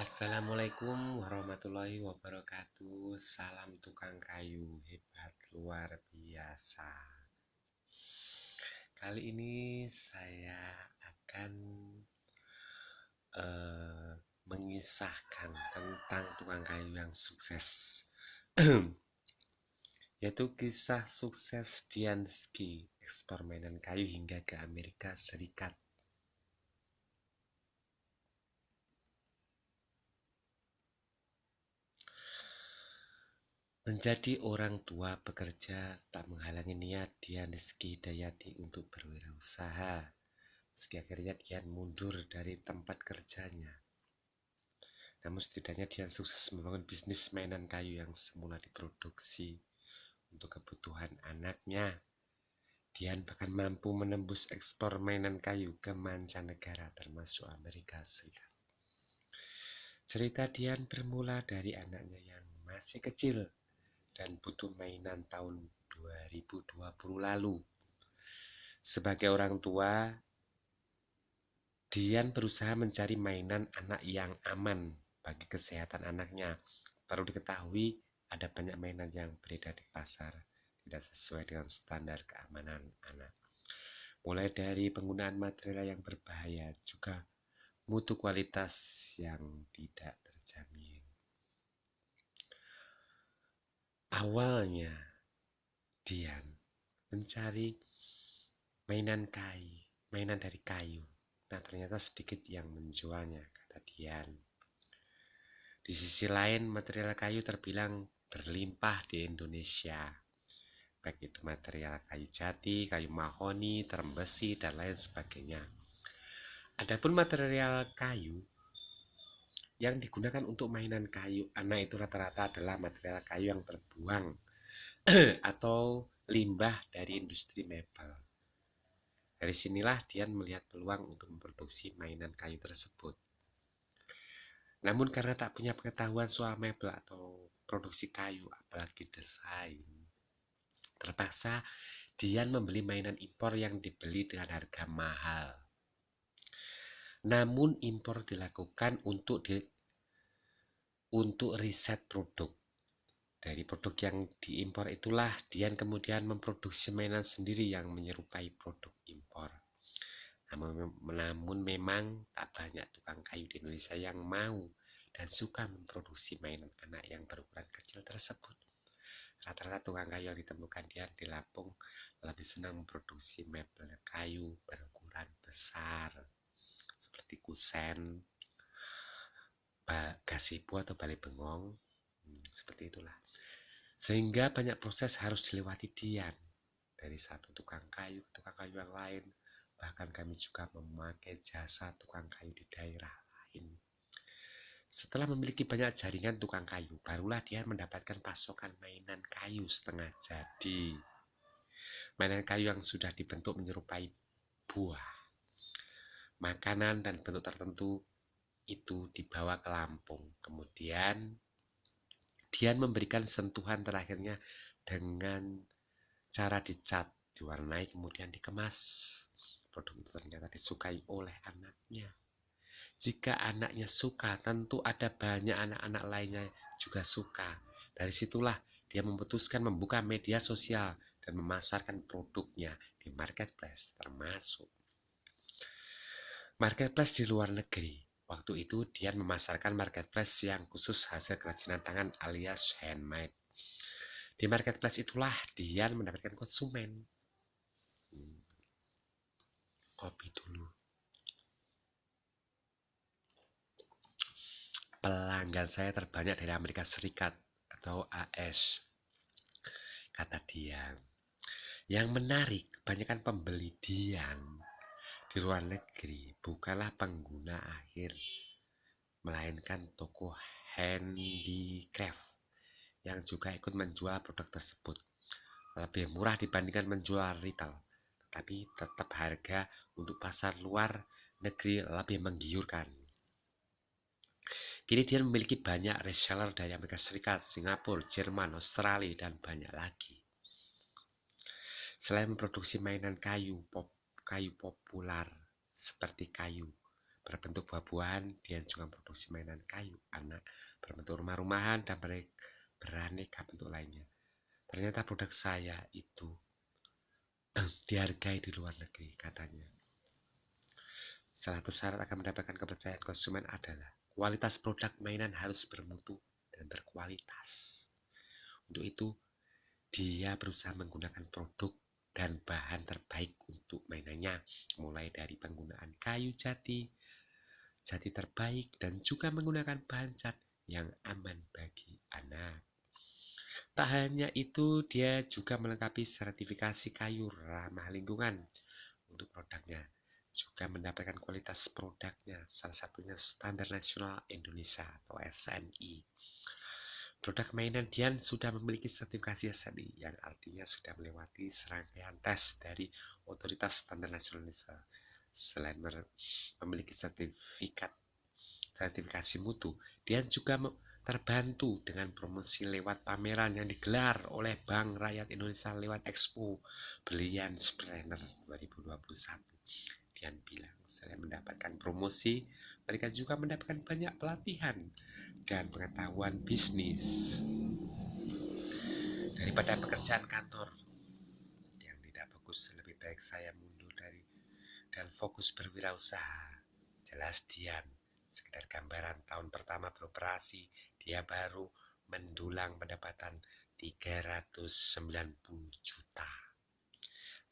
Assalamualaikum warahmatullahi wabarakatuh. Salam tukang kayu hebat luar biasa. Kali ini saya akan mengisahkan tentang tukang kayu yang sukses. Yaitu kisah sukses Dian Ski ekspor mainan kayu hingga ke Amerika Serikat. Menjadi orang tua bekerja tak menghalangi niat Dian Rizky Dayati untuk berwirausaha. Meski akhirnya Dian mundur dari tempat kerjanya. Namun setidaknya Dian sukses membangun bisnis mainan kayu yang semula diproduksi untuk kebutuhan anaknya. Dian bahkan mampu menembus ekspor mainan kayu ke mancanegara termasuk Amerika Serikat. Cerita Dian bermula dari anaknya yang masih kecil dan butuh mainan tahun 2020 lalu. Sebagai orang tua, Dian berusaha mencari mainan anak yang aman bagi kesehatan anaknya. Perlu diketahui, ada banyak mainan yang beredar di pasar tidak sesuai dengan standar keamanan anak. Mulai dari penggunaan material yang berbahaya, juga mutu kualitas yang tidak terjamin. Awalnya, Dian mencari mainan dari kayu. Nah, ternyata sedikit yang menjualnya, kata Dian. Di sisi lain, material kayu terbilang berlimpah di Indonesia. Baik itu material kayu jati, kayu mahoni, terem besi, dan lain sebagainya. Adapun material kayu yang digunakan untuk mainan kayu anak itu rata-rata adalah material kayu yang terbuang atau limbah dari industri mebel. Dari sinilah Dian melihat peluang untuk memproduksi mainan kayu tersebut. Namun karena tak punya pengetahuan soal mebel atau produksi kayu, apalagi desain, terpaksa Dian membeli mainan impor yang dibeli dengan harga mahal. Namun impor dilakukan untuk riset produk. Dari produk yang diimpor itulah Dian kemudian memproduksi mainan sendiri yang menyerupai produk impor. Namun memang tak banyak tukang kayu di Indonesia yang mau dan suka memproduksi mainan anak yang berukuran kecil tersebut. Rata-rata tukang kayu yang ditemukan di Lampung lebih senang memproduksi mebel kayu berukuran besar seperti kusen, gazebo atau balai bengong, seperti itulah. Sehingga banyak proses harus dilewati Dian dari satu tukang kayu ke tukang kayu yang lain. Bahkan kami juga memakai jasa tukang kayu di daerah lain. Setelah memiliki banyak jaringan tukang kayu, barulah Dian mendapatkan pasokan mainan kayu setengah jadi. Mainan kayu yang sudah dibentuk menyerupai buah, makanan dan bentuk tertentu itu dibawa ke Lampung. Kemudian Dian memberikan sentuhan terakhirnya dengan cara dicat, diwarnai, kemudian dikemas. Produk itu ternyata disukai oleh anaknya. Jika anaknya suka, tentu ada banyak anak-anak lainnya juga suka. Dari situlah dia memutuskan membuka media sosial dan memasarkan produknya di marketplace, termasuk marketplace di luar negeri. Waktu itu Dian memasarkan marketplace yang khusus hasil kerajinan tangan alias handmade. Di marketplace itulah Dian mendapatkan konsumen. Kopi dulu. Pelanggan saya terbanyak dari Amerika Serikat atau AS, kata Dian. Yang menarik, kebanyakan pembeli Dian di luar negeri bukanlah pengguna akhir, melainkan toko handicraft yang juga ikut menjual produk tersebut. Lebih murah dibandingkan menjual retail, tetapi tetap harga untuk pasar luar negeri lebih menggiurkan. Kini Dian memiliki banyak reseller dari Amerika Serikat, Singapura, Jerman, Australia, dan banyak lagi. Selain memproduksi mainan kayu populer seperti kayu berbentuk buah-buahan, Dian juga memproduksi mainan kayu anak berbentuk rumah-rumahan dan beraneka bentuk lainnya. Ternyata produk saya itu dihargai di luar negeri, katanya. Salah satu syarat akan mendapatkan kepercayaan konsumen adalah kualitas produk mainan harus bermutu dan berkualitas. Untuk itu, dia berusaha menggunakan produk dan bahan terbaik untuk mainannya, mulai dari penggunaan kayu jati terbaik, dan juga menggunakan bahan cat yang aman bagi anak. Tak hanya itu, dia juga melengkapi sertifikasi kayu ramah lingkungan untuk produknya, juga mendapatkan kualitas produknya, salah satunya Standar Nasional Indonesia atau SNI. Produk mainan Dian sudah memiliki sertifikasi SNI, yang artinya sudah melewati serangkaian tes dari Otoritas Standar Nasional Indonesia. Selain memiliki sertifikasi mutu, Dian juga terbantu dengan promosi lewat pameran yang digelar oleh Bank Rakyat Indonesia lewat Expo Brilliantpreneur 2021. Dian bilang, selain mendapatkan promosi, mereka juga mendapatkan banyak pelatihan dan pengetahuan bisnis. Daripada pekerjaan kantor yang tidak bagus, lebih baik saya mundur dan fokus berwirausaha. Jelas Dian, sekedar gambaran tahun pertama beroperasi, dia baru mendulang pendapatan 390 juta.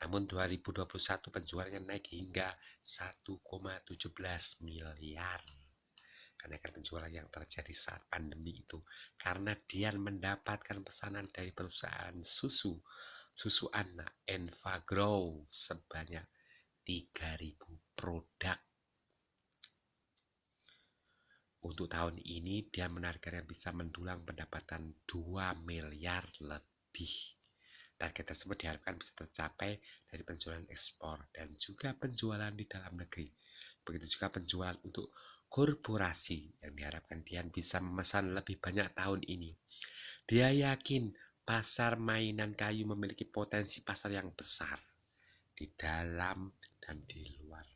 Namun 2021 penjualannya naik hingga 1,17 miliar. Kenaikan penjualan yang terjadi saat pandemi itu karena Dian mendapatkan pesanan dari perusahaan susu anak Enfagrow sebanyak 3.000 produk. Untuk tahun ini Dian menargetkan bisa mendulang pendapatan 2 miliar lebih. Target tersebut diharapkan bisa tercapai dari penjualan ekspor dan juga penjualan di dalam negeri. Begitu juga penjualan untuk korporasi yang diharapkan Dian bisa memesan lebih banyak tahun ini. Dia yakin pasar mainan kayu memiliki potensi pasar yang besar di dalam dan di luar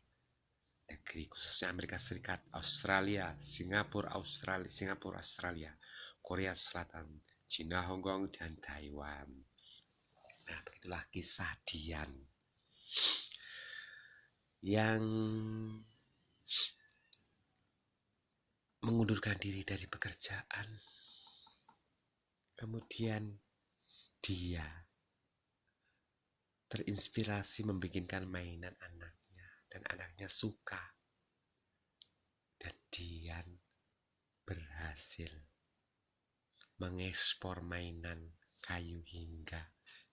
negeri, khususnya Amerika Serikat, Australia, Singapura, Australia, Korea Selatan, Cina, Hong Kong, dan Taiwan. Nah, begitulah kisah Dian yang mengundurkan diri dari pekerjaan. Kemudian dia terinspirasi membikinkan mainan anaknya, dan anaknya suka. Dan Dian berhasil mengekspor mainan kayu hingga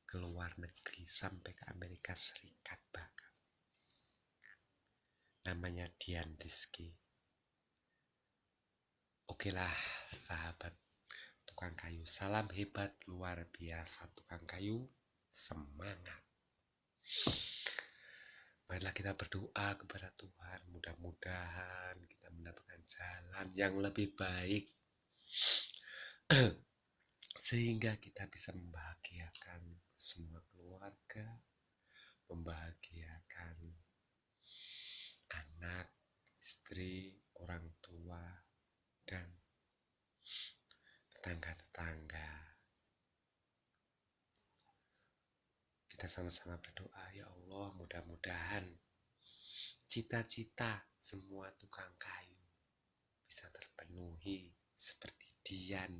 ke luar negeri sampai ke Amerika Serikat bahkan. Namanya Dian Rizky. Okelah sahabat tukang kayu, salam hebat luar biasa tukang kayu, semangat. Marilah kita berdoa kepada Tuhan, mudah-mudahan kita mendapatkan jalan yang lebih baik sehingga kita bisa membahagiakan semua keluarga, membahagiakan anak, istri, orang tua, dan tetangga-tetangga. Kita sama-sama berdoa, ya Allah, mudah-mudahan cita-cita semua tukang kayu bisa terpenuhi seperti Dian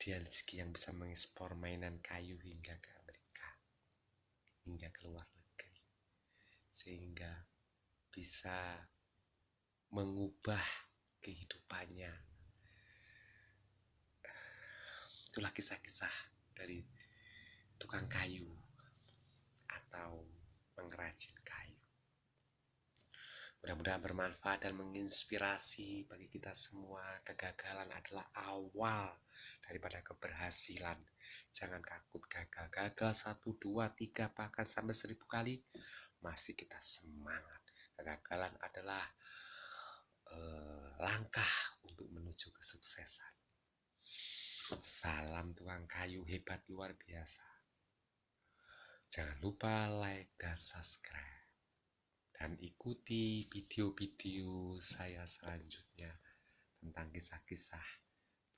Rizky yang bisa mengekspor mainan kayu hingga ke Amerika, hingga ke luar negeri, sehingga bisa mengubah kehidupannya. Itulah kisah-kisah dari tukang kayu atau pengrajin kayu. Mudah-mudahan bermanfaat dan menginspirasi bagi kita semua. Kegagalan adalah awal daripada keberhasilan. Jangan takut gagal. Gagal 1, 2, 3, bahkan sampai 1000 kali, masih kita semangat. Kegagalan adalah langkah untuk menuju kesuksesan. Salam tukang kayu hebat luar biasa. Jangan lupa like dan subscribe. dan ikuti video-video saya selanjutnya tentang kisah-kisah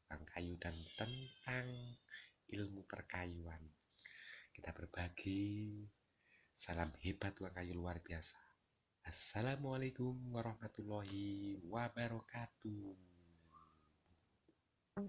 tukang kayu dan tentang ilmu perkayuan. Kita berbagi. Salam hebat tukang kayu luar biasa. Assalamualaikum warahmatullahi wabarakatuh.